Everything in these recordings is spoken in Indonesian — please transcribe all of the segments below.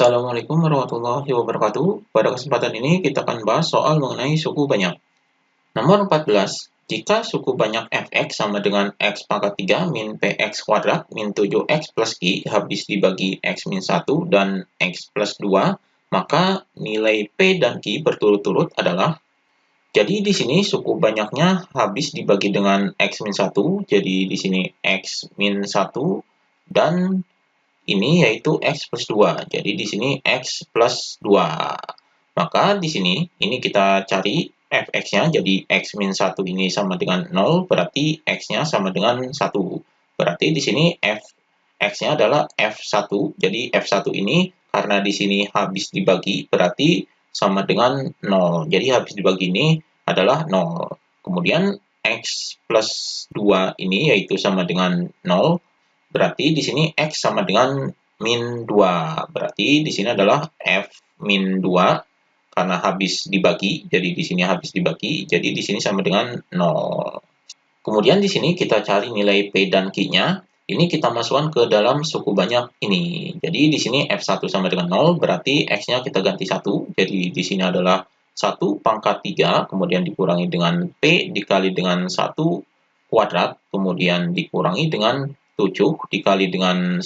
Assalamualaikum warahmatullahi wabarakatuh. Pada kesempatan ini kita akan bahas soal mengenai suku banyak. Nomor 14. Jika suku banyak fx sama dengan x pangkat 3 min px kuadrat min 7x plus q habis dibagi x min 1 dan x plus 2, maka nilai p dan q berturut-turut adalah. Jadi di sini suku banyaknya habis dibagi dengan x min 1, jadi di sini x min 1 dan ini yaitu x plus 2. Jadi di sini x plus 2. Maka di sini ini kita cari fx-nya, jadi x min 1 ini sama dengan 0, berarti x-nya sama dengan 1. Berarti di sini fx-nya adalah f1. Jadi f1 ini karena di sini habis dibagi berarti sama dengan 0. Jadi habis dibagi ini adalah 0. Kemudian x plus 2 ini yaitu sama dengan 0. Berarti di sini x sama dengan min 2. Berarti di sini adalah f min 2 karena habis dibagi. Jadi di sini habis dibagi. Jadi di sini sama dengan 0. Kemudian di sini kita cari nilai p dan q-nya. Ini kita masukkan ke dalam suku banyak ini. Jadi di sini f1 sama dengan 0, berarti x-nya kita ganti 1. Jadi di sini adalah 1 pangkat 3, kemudian dikurangi dengan p dikali dengan 1 kuadrat, kemudian dikurangi dengan 7 dikali dengan 1,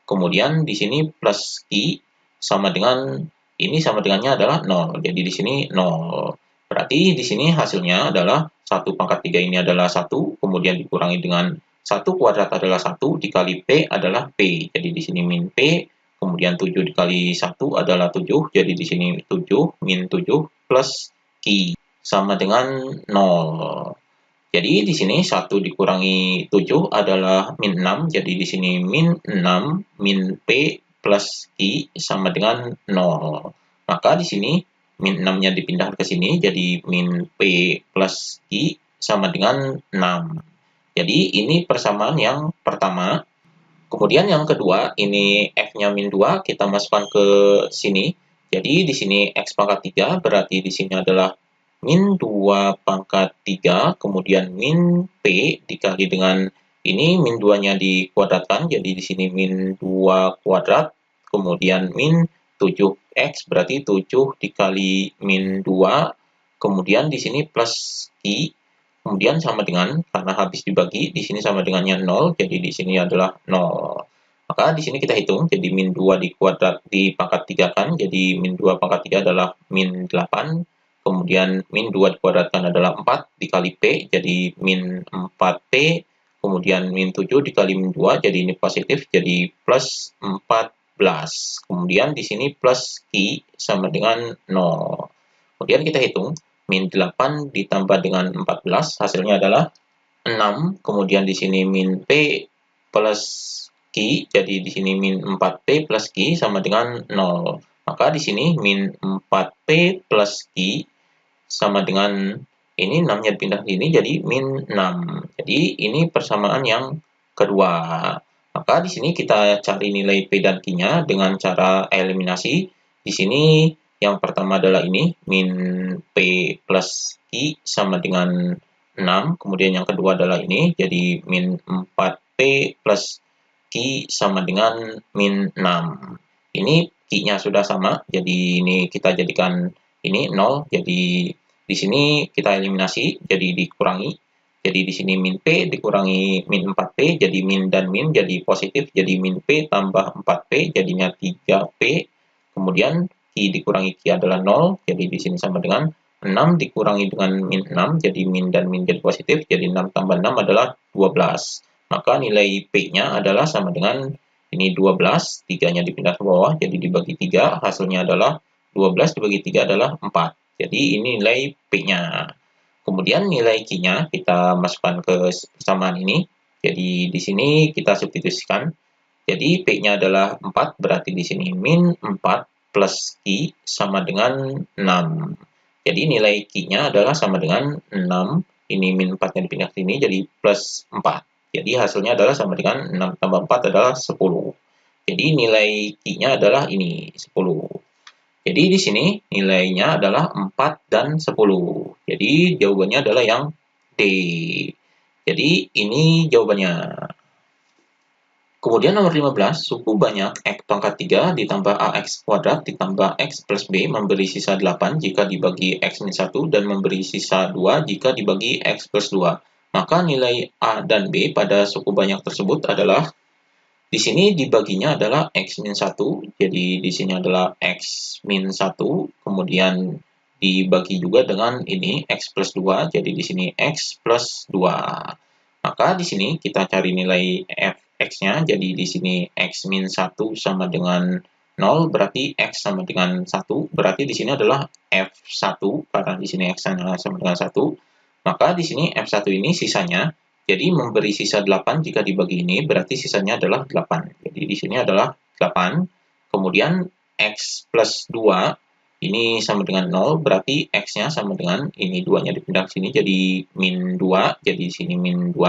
kemudian di sini plus q sama dengan, ini sama dengannya adalah 0. Jadi di sini 0. Berarti di sini hasilnya adalah 1 pangkat 3 ini adalah 1, kemudian dikurangi dengan 1 kuadrat adalah 1, dikali p adalah p. Jadi di sini min p, kemudian 7 dikali 1 adalah 7, jadi di sini 7 min 7 plus q sama dengan 0. Jadi di sini 1 dikurangi 7 adalah min 6, jadi di sini min 6 min p plus q sama dengan 0. Maka di sini min 6-nya dipindahkan ke sini, jadi min p plus q sama dengan 6. Jadi ini persamaan yang pertama. Kemudian yang kedua, ini f-nya min 2, kita masukkan ke sini. Jadi di sini x pangkat 3, berarti di sini adalah min 2 pangkat 3, kemudian min p dikali dengan ini min 2-nya dikuadratkan, jadi di sini min 2 kuadrat, kemudian min 7x, berarti 7 dikali min 2, kemudian di sini plus q, kemudian sama dengan, karena habis dibagi, di sini sama dengannya 0, jadi di sini adalah 0. Maka di sini kita hitung, jadi min 2 dikuadrat dipangkat 3 kan, jadi min 2 pangkat 3 adalah min 8, kemudian min 2 dikuadratkan adalah 4 dikali p, jadi min 4p, kemudian min 7 dikali min 2, jadi ini positif, jadi plus 14. Kemudian di sini plus q sama dengan 0. Kemudian kita hitung, min 8 ditambah dengan 14, hasilnya adalah 6, kemudian di sini min p plus q, jadi di sini min 4p plus q sama dengan 0. Maka di sini min 4p plus q sama dengan ini 6-nya pindah ke sini jadi min 6. Jadi ini persamaan yang kedua. Maka di sini kita cari nilai p dan q-nya dengan cara eliminasi. Di sini yang pertama adalah ini min p plus q sama dengan 6. Kemudian yang kedua adalah ini, jadi min 4p plus q sama dengan min 6. Ini q-nya sudah sama, jadi ini kita jadikan ini 0, jadi di sini kita eliminasi, jadi dikurangi. Jadi di sini min p dikurangi min 4p, jadi min dan min jadi positif, jadi min p tambah 4p, jadinya 3p. Kemudian q dikurangi q adalah 0, jadi di sini sama dengan 6 dikurangi dengan min 6, jadi min dan min jadi positif, jadi 6 tambah 6 adalah 12. Maka nilai P-nya adalah sama dengan ini 12, 3-nya dipindah ke bawah, jadi dibagi 3, hasilnya adalah 12 dibagi 3 adalah 4. Jadi ini nilai P-nya. Kemudian nilai Q-nya kita masukkan ke persamaan ini. Jadi di sini kita substitusikan. Jadi P-nya adalah 4, berarti di sini min 4 plus Q sama dengan 6. Jadi nilai Q-nya adalah sama dengan 6. Ini min 4-nya dipindah ke sini, jadi plus 4. Jadi hasilnya adalah sama dengan 6 tambah 4 adalah 10. Jadi nilai Q-nya adalah ini, 10. Jadi di sini nilainya adalah 4 dan 10. Jadi jawabannya adalah yang D. Jadi ini jawabannya. Kemudian nomor 15, suku banyak X pangkat 3 ditambah AX kuadrat ditambah X plus B memberi sisa 8 jika dibagi X min 1 dan memberi sisa 2 jika dibagi X plus 2. Maka nilai A dan B pada suku banyak tersebut adalah, di sini dibaginya adalah X min 1, jadi di sini adalah X min 1, kemudian dibagi juga dengan ini X plus 2, jadi di sini X plus 2. Maka di sini kita cari nilai fx-nya, jadi di sini x min 1 sama dengan 0, berarti x sama dengan 1, berarti di sini adalah f1, karena di sini x-nya sama dengan 1. Maka di sini f1 ini sisanya, jadi memberi sisa 8 jika dibagi ini, berarti sisanya adalah 8. Jadi di sini adalah 8, kemudian x plus 2, ini sama dengan 0, berarti X-nya sama dengan ini 2-nya dipindah ke sini jadi min 2, jadi di sini min 2.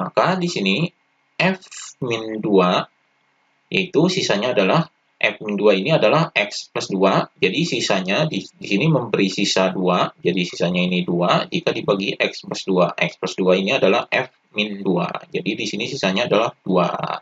Maka di sini F min 2, yaitu sisanya adalah F min 2 ini adalah X plus 2, jadi sisanya di sini memberi sisa 2, jadi sisanya ini 2, jika dibagi X plus 2. X plus 2 ini adalah F min 2, jadi di sini sisanya adalah 2.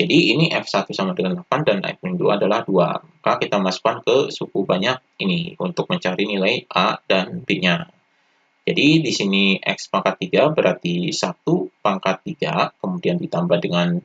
Jadi ini F1 sama dengan 8 dan F-2 adalah 2. Maka kita masukkan ke suku banyak ini untuk mencari nilai A dan B-nya. Jadi di sini X pangkat 3 berarti 1 pangkat 3, kemudian ditambah dengan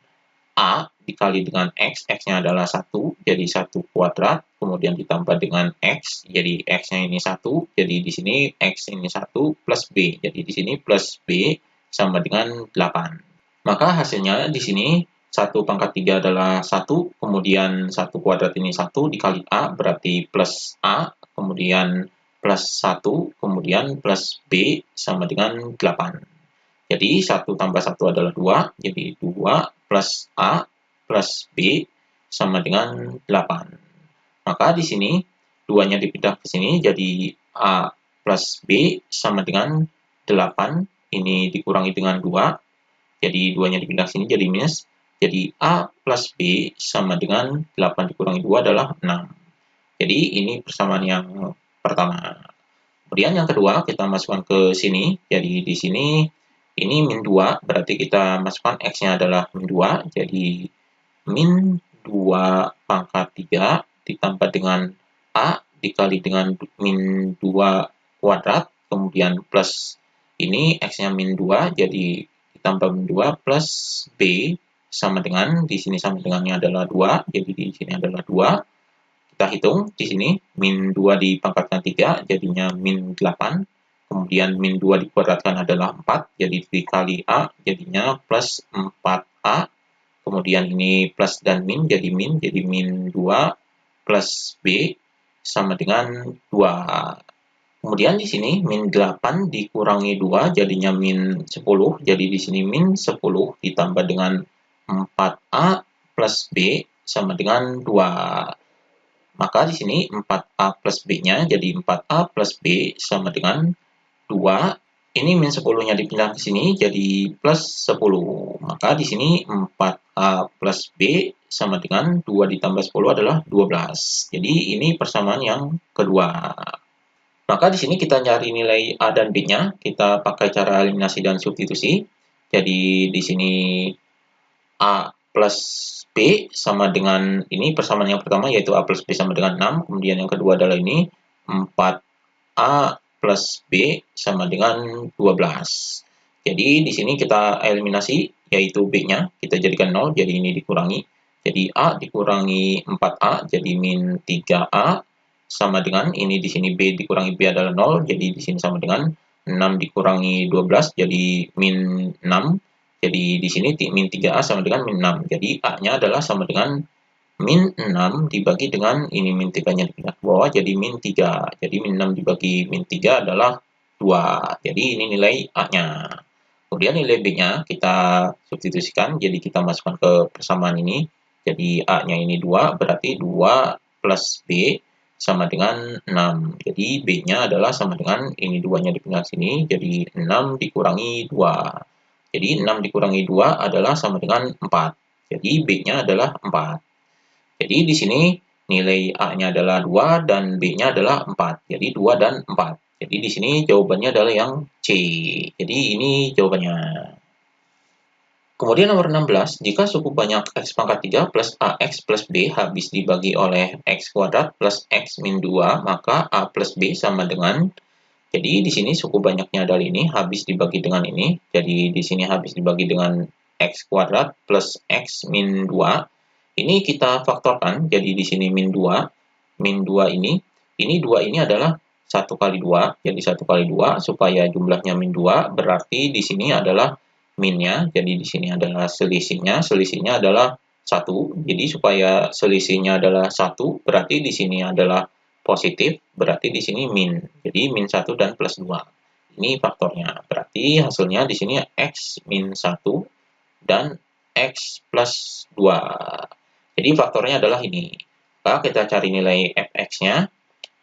A dikali dengan X, X-nya adalah 1, jadi 1 kuadrat, kemudian ditambah dengan X, jadi X-nya ini 1, jadi di sini X ini 1 plus B, jadi di sini plus B sama dengan 8. Maka hasilnya di sini 1 pangkat 3 adalah 1, kemudian 1 kuadrat ini 1 dikali A, berarti plus A, kemudian plus 1, kemudian plus B sama dengan 8. Jadi 1 tambah 1 adalah 2, jadi 2 plus A plus B sama dengan 8. Maka di sini 2-nya dipindah ke sini, jadi A plus B sama dengan 8, ini dikurangi dengan 2, jadi 2-nya dipindah ke sini jadi minus. Jadi A plus B sama dengan 8 dikurangi 2 adalah 6. Jadi ini persamaan yang pertama. Kemudian yang kedua kita masukkan ke sini. Jadi di sini ini min 2, berarti kita masukkan X-nya adalah min 2. Jadi min 2 pangkat 3 ditambah dengan A dikali dengan min 2 kuadrat. Kemudian plus ini X-nya min 2, jadi ditambah min 2 plus B sama dengan, di sini sama dengannya adalah 2, jadi di sini adalah 2. Kita hitung di sini, min 2 dipangkatkan 3, jadinya min 8. Kemudian min 2 dikuadratkan adalah 4, jadi dikali A, jadinya plus 4A. Kemudian ini plus dan min, jadi min 2 plus B sama dengan 2. Kemudian di sini min 8 dikurangi 2, jadinya min 10, jadi di sini min 10 ditambah dengan 4A plus B sama dengan 2. Maka di sini 4A plus B-nya jadi 4A plus B sama dengan 2. Ini min 10-nya dipindah ke sini jadi plus 10. Maka di sini 4A plus B sama dengan 2 ditambah 10 adalah 12. Jadi ini persamaan yang kedua. Maka di sini kita cari nilai A dan B-nya. Kita pakai cara eliminasi dan substitusi. Jadi di sini A plus B sama dengan ini persamaan yang pertama yaitu A plus B sama dengan 6. Kemudian yang kedua adalah ini 4A plus B sama dengan 12. Jadi di sini kita eliminasi yaitu B-nya kita jadikan 0, jadi ini dikurangi. Jadi A dikurangi 4A jadi min 3A sama dengan ini di sini B dikurangi B adalah 0, jadi di sini sama dengan 6 dikurangi 12 jadi min 6. Jadi di sini min 3A sama dengan min 6. Jadi A-nya adalah sama dengan min 6 dibagi dengan ini min 3-nya dipindah ke bawah jadi min 3. Jadi min 6 dibagi min 3 adalah 2. Jadi ini nilai A-nya. Kemudian nilai B-nya kita substitusikan. Jadi kita masukkan ke persamaan ini. Jadi A-nya ini 2, berarti 2 plus B sama dengan 6. Jadi B-nya adalah sama dengan ini 2-nya dipindah ke sini. Jadi 6 dikurangi 2. Jadi 6 dikurangi 2 adalah sama dengan 4. Jadi B-nya adalah 4. Jadi di sini nilai A-nya adalah 2 dan B-nya adalah 4. Jadi 2 dan 4. Jadi di sini jawabannya adalah yang C. Jadi ini jawabannya. Kemudian nomor 16, jika suku banyak X pangkat 3 plus AX plus B habis dibagi oleh X kuadrat plus X min 2, maka A plus B sama dengan, jadi di sini suku banyaknya adalah ini, habis dibagi dengan ini, jadi di sini habis dibagi dengan X kuadrat plus X min 2, ini kita faktorkan, jadi di sini min 2 ini 2 ini adalah 1 kali 2, jadi 1 kali 2, supaya jumlahnya min 2, berarti di sini adalah minnya, jadi di sini adalah selisihnya adalah 1, jadi supaya selisihnya adalah 1, berarti di sini adalah positif, berarti di sini min, jadi min 1 dan plus 2. Ini faktornya, berarti hasilnya di sini X min 1 dan X plus 2. Jadi faktornya adalah ini. Maka kita cari nilai fx-nya.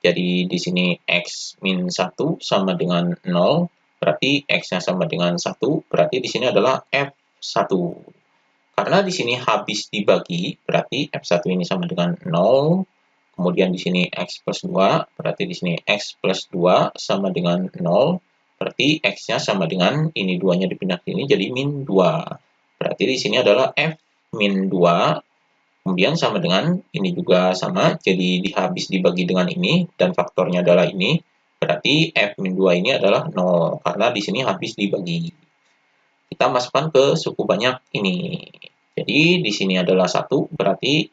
Jadi di sini X min 1 sama dengan 0, berarti X-nya sama dengan 1, berarti di sini adalah F1. Karena di sini habis dibagi, berarti F1 ini sama dengan 0, kemudian di sini X plus 2, berarti di sini X plus 2 sama dengan 0, berarti X-nya sama dengan, ini 2-nya dipindah ke sini, jadi min 2. Berarti di sini adalah F min 2, kemudian sama dengan ini juga sama, jadi habis dibagi dengan ini, dan faktornya adalah ini, berarti F min 2 ini adalah 0, karena di sini habis dibagi. Kita masukkan ke suku banyak ini. Jadi di sini adalah 1, berarti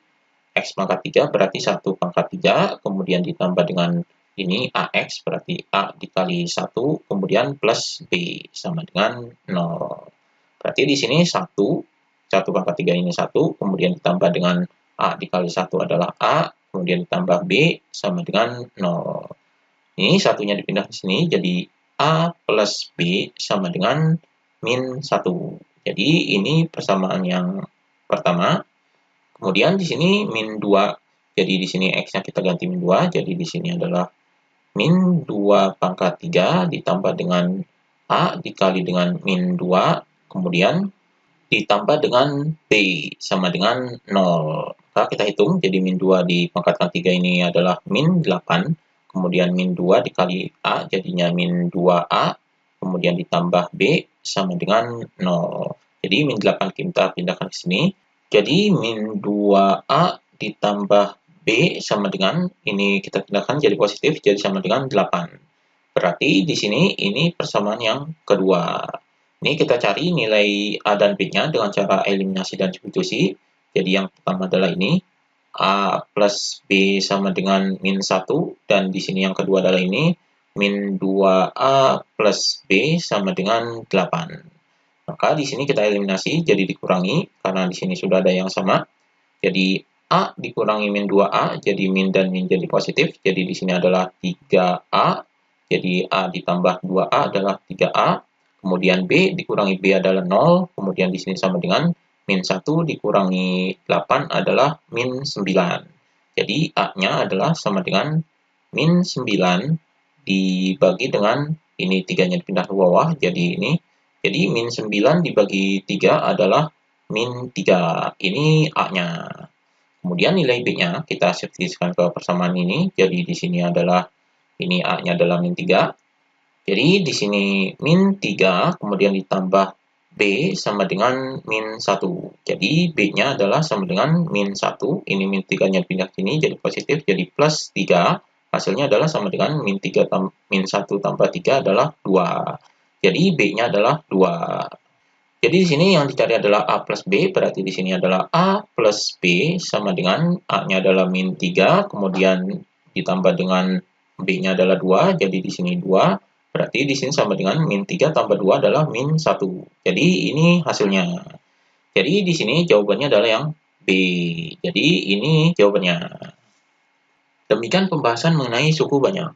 X pangkat 3, berarti 1 pangkat 3, kemudian ditambah dengan ini AX, berarti A dikali 1, kemudian plus B, sama dengan 0. Berarti di sini 1 pangkat 3 ini 1, kemudian ditambah dengan A dikali 1 adalah A, kemudian ditambah B sama dengan 0. Ini satunya dipindah ke sini, jadi A plus B sama dengan min 1. Jadi ini persamaan yang pertama. Kemudian di sini min 2, jadi di sini X-nya kita ganti min 2, jadi di sini adalah min 2 pangkat 3 ditambah dengan A dikali dengan min 2, kemudian ditambah dengan B sama dengan 0. Maka kita hitung, jadi min 2 dipangkatkan 3 ini adalah min 8, kemudian min 2 dikali A jadinya min 2A, kemudian ditambah B sama dengan 0. Jadi min 8 kita pindahkan ke sini, jadi min 2A ditambah B sama dengan, ini kita pindahkan jadi positif, jadi sama dengan 8. Berarti di sini ini persamaan yang kedua. Ini kita cari nilai A dan B-nya dengan cara eliminasi dan substitusi. Jadi yang pertama adalah ini, A plus B sama dengan min 1, dan di sini yang kedua adalah ini, min 2A plus B sama dengan 8. Maka di sini kita eliminasi, jadi dikurangi, karena di sini sudah ada yang sama. Jadi A dikurangi min 2A, jadi min dan min jadi positif, jadi di sini adalah 3A, jadi A ditambah 2A adalah 3A, kemudian B dikurangi B adalah 0, kemudian di sini sama dengan min 1 dikurangi 8 adalah min 9. Jadi A-nya adalah sama dengan min 9 dibagi dengan, ini 3-nya dipindah ke bawah, jadi ini. Jadi min 9 dibagi 3 adalah min 3. Ini A-nya. Kemudian nilai B-nya kita substitusikan ke persamaan ini, jadi di sini adalah, ini A-nya adalah min 3. Jadi di sini min 3, kemudian ditambah B sama dengan min 1. Jadi B-nya adalah sama dengan min 1. Ini min 3-nya pindah ke sini jadi positif, jadi plus 3. Hasilnya adalah sama dengan min 1 tambah 3 adalah 2. Jadi B-nya adalah 2. Jadi di sini yang dicari adalah A plus B, berarti di sini adalah A plus B sama dengan A-nya adalah min 3, kemudian ditambah dengan B-nya adalah 2, jadi di sini 2. Berarti di sini sama dengan min 3 tambah 2 adalah min 1. Jadi ini hasilnya. Jadi di sini jawabannya adalah yang B. Jadi ini jawabannya. Demikian pembahasan mengenai suku banyak.